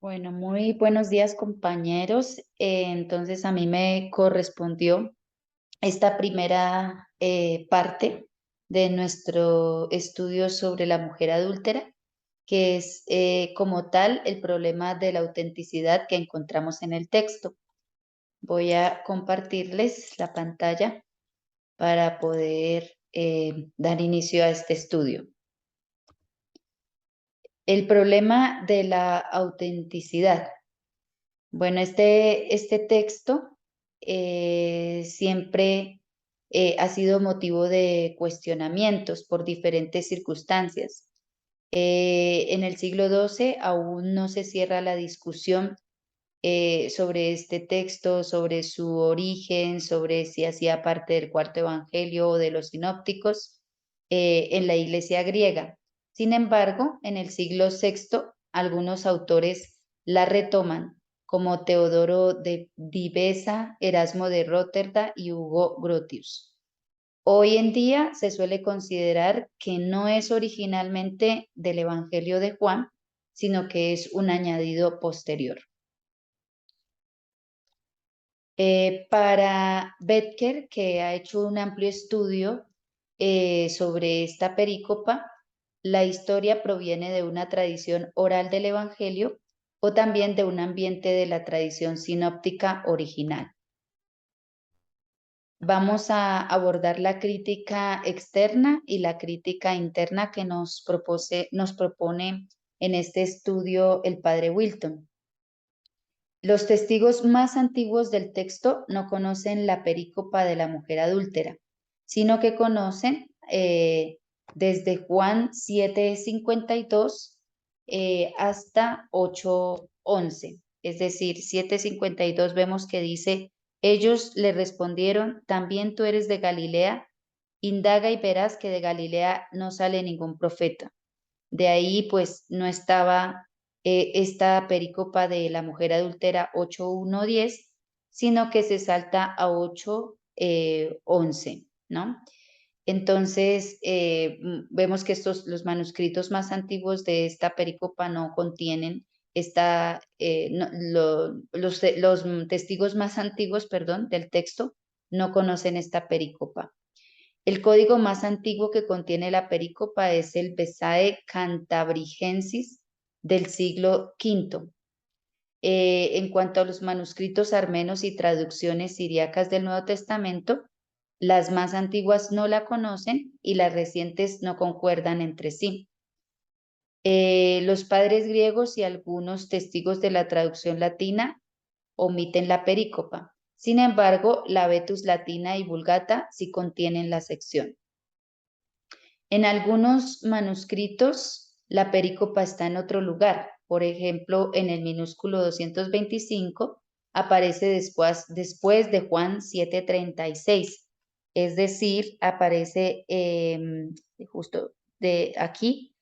Bueno, muy buenos días, compañeros. Entonces, a mí me correspondió esta primera parte de nuestro estudio sobre la mujer adúltera, que es como tal el problema de la autenticidad que encontramos en el texto. Voy a compartirles la pantalla para poder dar inicio a este estudio. El problema de la autenticidad. Bueno, este texto siempre ha sido motivo de cuestionamientos por diferentes circunstancias. En el siglo XII aún no se cierra la discusión sobre este texto, sobre su origen, sobre si hacía parte del cuarto evangelio o de los sinópticos en la iglesia griega. Sin embargo, en el siglo VI, algunos autores la retoman, como Teodoro de Divesa, Erasmo de Róterdam y Hugo Grotius. Hoy en día se suele considerar que no es originalmente del Evangelio de Juan, sino que es un añadido posterior. Para Betker, que ha hecho un amplio estudio sobre esta perícopa, la historia proviene de una tradición oral del Evangelio o también de un ambiente de la tradición sinóptica original. Vamos a abordar la crítica externa y la crítica interna que nos propone en este estudio el padre Wilton. Los testigos más antiguos del texto no conocen la perícopa de la mujer adúltera, sino que conocen desde Juan 7:52 hasta 8:11. Es decir, 7:52 vemos que dice, ellos le respondieron, ¿también tú eres de Galilea? Indaga y verás que de Galilea no sale ningún profeta. De ahí pues no estaba esta perícopa de la mujer adúltera 8:1-10, sino que se salta a 8:11, ¿no? Entonces, vemos que los manuscritos más antiguos de esta perícopa no contienen los testigos más antiguos, perdón, del texto no conocen esta perícopa. El código más antiguo que contiene la perícopa es el Besae Cantabrigensis del siglo V. En cuanto a los manuscritos armenos y traducciones siríacas del Nuevo Testamento, las más antiguas no la conocen y las recientes no concuerdan entre sí. Los padres griegos y algunos testigos de la traducción latina omiten la perícopa. Sin embargo, la Vetus Latina y Vulgata sí contienen la sección. En algunos manuscritos, la perícopa está en otro lugar. Por ejemplo, en el minúsculo 225 aparece después de Juan 7:36. Es decir, aparece justo de aquí.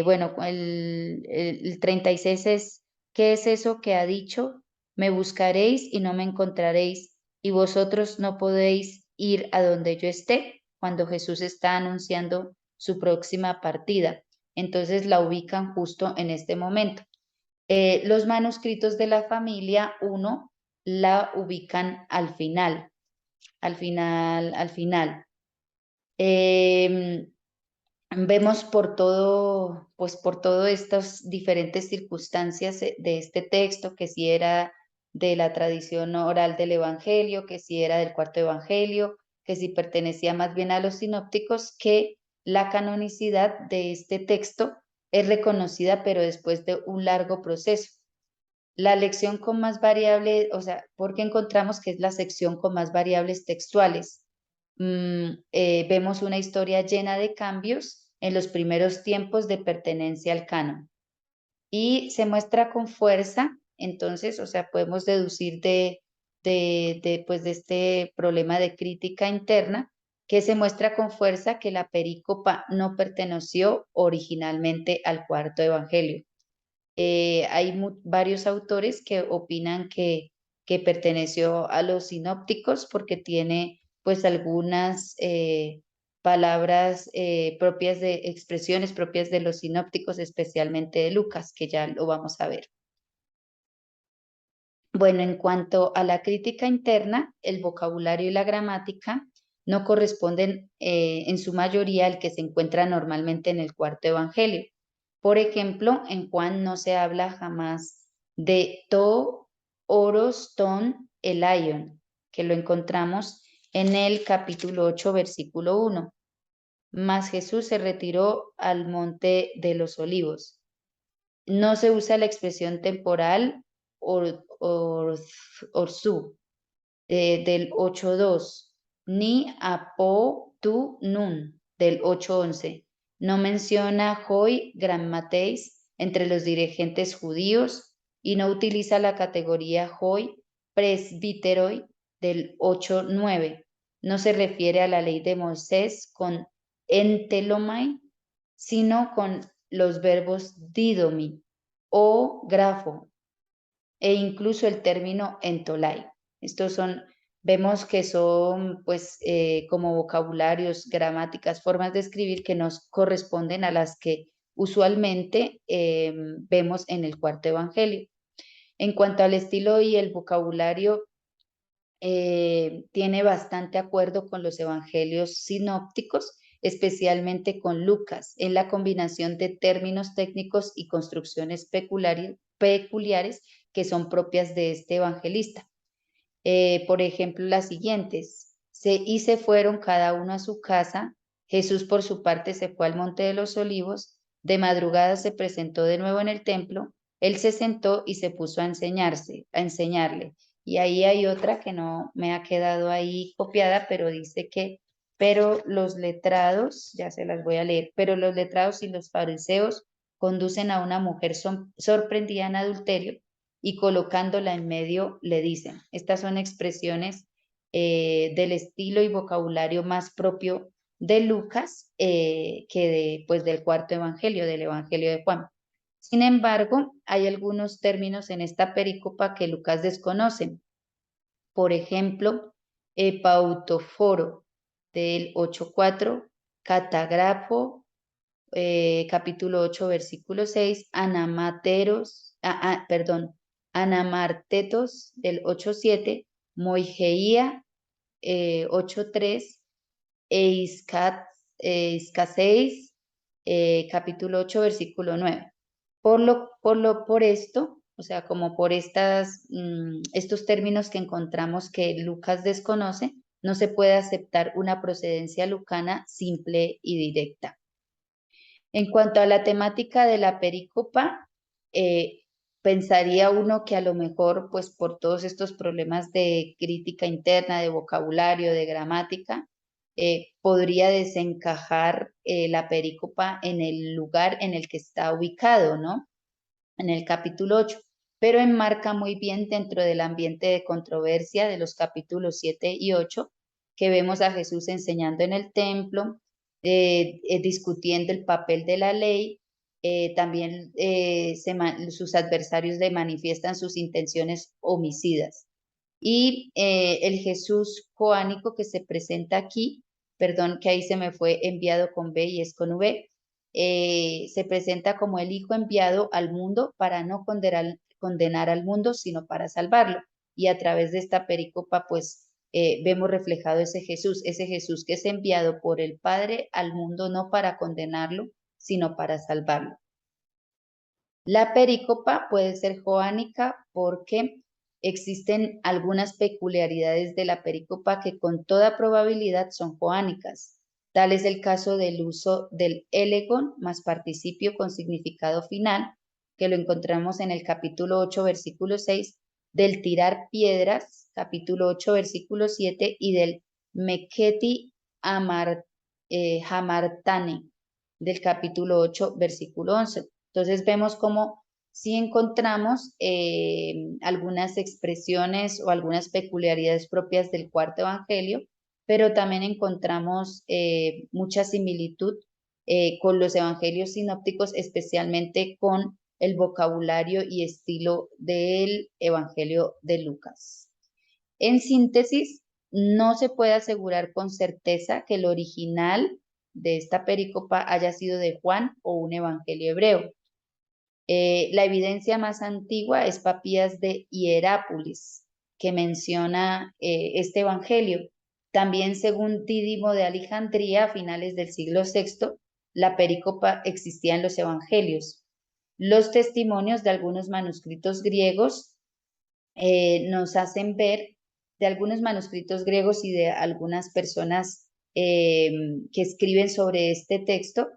Bueno, el 36 es, ¿qué es eso que ha dicho? Me buscaréis y no me encontraréis, y vosotros no podéis ir a donde yo esté, cuando Jesús está anunciando su próxima partida. Entonces la ubican justo en este momento. Los manuscritos de la familia 1 la ubican al final, al final, al final. Vemos pues por todas estas diferentes circunstancias de este texto, que si era de la tradición oral del Evangelio, que si era del cuarto Evangelio, que si pertenecía más bien a los sinópticos, que la canonicidad de este texto es reconocida, pero después de un largo proceso. La lección con más variables, o sea, porque encontramos que es la sección con más variables textuales. Vemos una historia llena de cambios en los primeros tiempos de pertenencia al canon. Y se muestra con fuerza, entonces, o sea, podemos deducir pues de este problema de crítica interna, que se muestra con fuerza que la perícopa no perteneció originalmente al cuarto evangelio. Hay varios autores que opinan que perteneció a los sinópticos porque tiene pues algunas palabras propias de expresiones propias de los sinópticos, especialmente de Lucas, que ya lo vamos a ver. Bueno, en cuanto a la crítica interna, el vocabulario y la gramática no corresponden en su mayoría al que se encuentra normalmente en el cuarto evangelio. Por ejemplo, en Juan no se habla jamás de to, oros, ton, elaion, que lo encontramos en el capítulo 8, versículo 1. Mas Jesús se retiró al monte de los olivos. No se usa la expresión temporal orsu del 8.2, ni apo tu nun del 8.11. No menciona hoi grammateis entre los dirigentes judíos y no utiliza la categoría hoi presbiteroi del 8.9. No se refiere a la ley de Moisés con entelomai, sino con los verbos didomi o grafo e incluso el término entolai. Estos son, vemos que son pues como vocabularios, gramáticas, formas de escribir que nos corresponden a las que usualmente vemos en el cuarto evangelio. En cuanto al estilo y el vocabulario, tiene bastante acuerdo con los evangelios sinópticos, especialmente con Lucas, en la combinación de términos técnicos y construcciones peculiares que son propias de este evangelista. Por ejemplo, las siguientes. Y se fueron cada uno a su casa. Jesús, por su parte, se fue al Monte de los Olivos. De madrugada se presentó de nuevo en el templo. Él se sentó y se puso a enseñarle. Y ahí hay otra que no me ha quedado ahí copiada, pero dice que, pero los letrados, ya se las voy a leer, pero los letrados y los fariseos conducen a una mujer sorprendida en adulterio y colocándola en medio le dicen. Estas son expresiones del estilo y vocabulario más propio de Lucas pues, del cuarto evangelio, del evangelio de Juan. Sin embargo, hay algunos términos en esta perícopa que Lucas desconoce. Por ejemplo, epautoforo del 8.4, catagrafo, capítulo 8, versículo 6, anamartetos del 8.7, moigeía 8.3, iscaseis, capítulo 8, versículo 9. Por esto, o sea, como por estos términos que encontramos que Lucas desconoce, no se puede aceptar una procedencia lucana simple y directa. En cuanto a la temática de la perícopa, pensaría uno que a lo mejor, pues por todos estos problemas de crítica interna, de vocabulario, de gramática, podría desencajar la perícopa en el lugar en el que está ubicado, ¿no? En el capítulo 8, pero enmarca muy bien dentro del ambiente de controversia de los capítulos 7 y 8, que vemos a Jesús enseñando en el templo, discutiendo el papel de la ley, también sus adversarios le manifiestan sus intenciones homicidas. Y el Jesús joánico que se presenta aquí, perdón que ahí se me fue enviado con B y es con V, se presenta como el Hijo enviado al mundo para no condenar al mundo, sino para salvarlo. Y a través de esta pericopa, pues vemos reflejado ese Jesús que es enviado por el Padre al mundo no para condenarlo, sino para salvarlo. La pericopa puede ser joánica porque existen algunas peculiaridades de la pericopa que con toda probabilidad son joánicas. Tal es el caso del uso del elegon más participio con significado final, que lo encontramos en el capítulo 8, versículo 6, del tirar piedras, capítulo 8, versículo 7, y del meketi hamartane, del capítulo 8, versículo 11. Entonces vemos como si encontramos algunas expresiones o algunas peculiaridades propias del cuarto evangelio, pero también encontramos mucha similitud con los evangelios sinópticos, especialmente con el vocabulario y estilo del evangelio de Lucas. En síntesis, no se puede asegurar con certeza que el original de esta pericopa haya sido de Juan o un evangelio hebreo. La evidencia más antigua es Papías de Hierápolis, que menciona este evangelio. También, según Dídimo de Alejandría, a finales del siglo VI, la perícopa existía en los evangelios. Los testimonios de algunos manuscritos griegos nos hacen ver, de algunos manuscritos griegos y de algunas personas que escriben sobre este texto,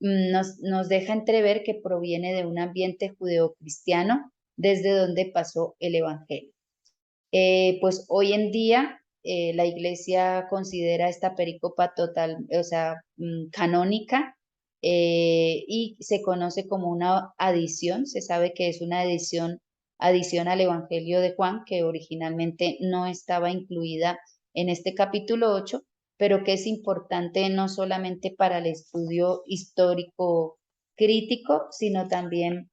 nos deja entrever que proviene de un ambiente judeocristiano desde donde pasó el Evangelio. Pues hoy en día la Iglesia considera esta perícopa total, o sea, canónica, y se conoce como una adición. Se sabe que es una adición al Evangelio de Juan, que originalmente no estaba incluida en este capítulo 8, pero que es importante no solamente para el estudio histórico crítico, sino también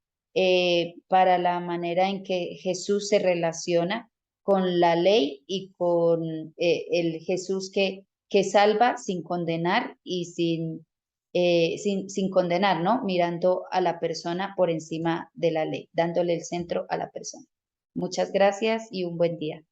para la manera en que Jesús se relaciona con la ley y con el Jesús que salva sin condenar y sin condenar, ¿no? Mirando a la persona por encima de la ley, dándole el centro a la persona. Muchas gracias y un buen día.